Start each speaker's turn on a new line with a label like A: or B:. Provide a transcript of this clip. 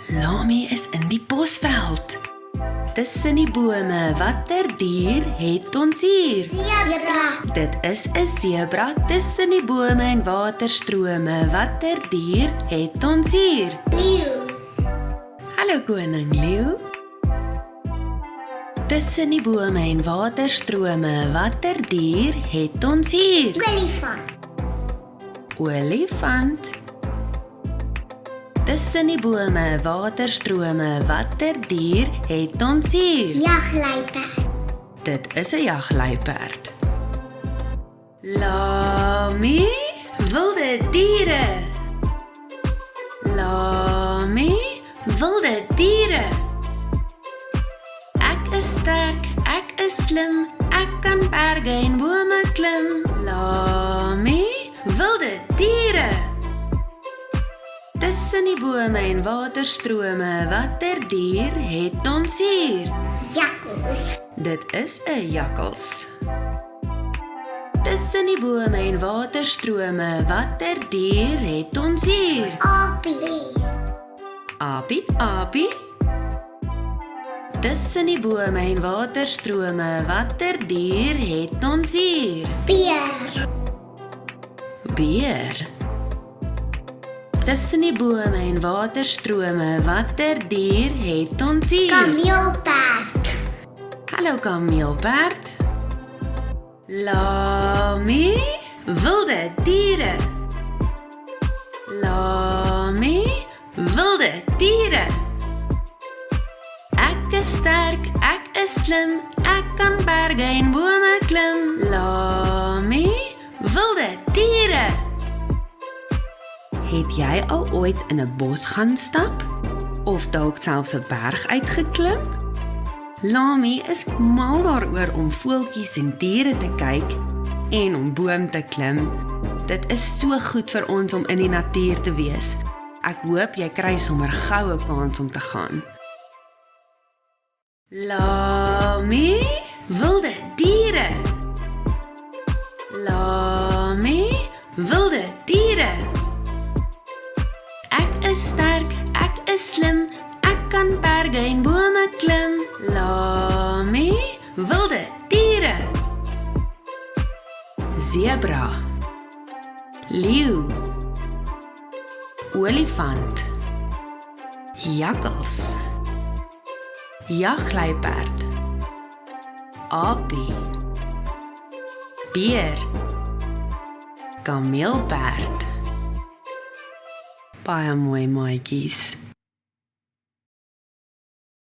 A: Lami is in die bosveld. Tussen die bome, watter dier het ons hier?
B: Zebra.
A: Dit is 'n sebra tussen die bome en waterstrome. Watter dier het ons hier?
B: Leeu.
A: Hallo koning leeu. Tussen die bome en waterstrome, watter dier het ons hier?
B: Olifant.
A: Olifant. Tussen die bome, waterstrome, watter dier het ons hier?
B: Jagluiperd.
A: Dit is 'n jagluiperd. Lami, wilde diere. Lami, wilde diere. Ek is sterk, ek is slim, ek kan berge en bome klim. Lami, wilde diere. Tussen die bome en waterstrome, watter dier het ons hier?
B: Jakkals.
A: Dit is 'n jakkals. Tussen die bome en waterstrome, watter dier het ons hier?
B: Apie.
A: Apie, apie. Tussen die bome en waterstrome, watter dier het ons hier?
B: Beer.
A: Beer. Tussen die bome en waterstrome, watter dier het ons hier?
B: Kameelperd.
A: Hallo kameelperd. Lami, wilde diere. Lami, wilde diere. Ek is sterk, ek is slim, ek kan berge en bome klim. Lami, wilde diere. Het jy al ooit in 'n bos gaan stap? Of dalk selfs 'n berg uitgeklim? Lami is mal daaroor om voeltjies en diere te kyk en om boom te klim. Dit is so goed vir ons om in die natuur te wees. Ek hoop jy kry sommer gou 'n kans om te gaan. Lami, wilde diere. Lami, wilde diere. Ek is sterk, ek is slim, ek kan berge en bome klim. Lami, wilde diere. Zebra. Leeu. Olifant. Jakkals. Jagluiperd. Apie. Beer. Kameelperd. Baie mooi maatjies.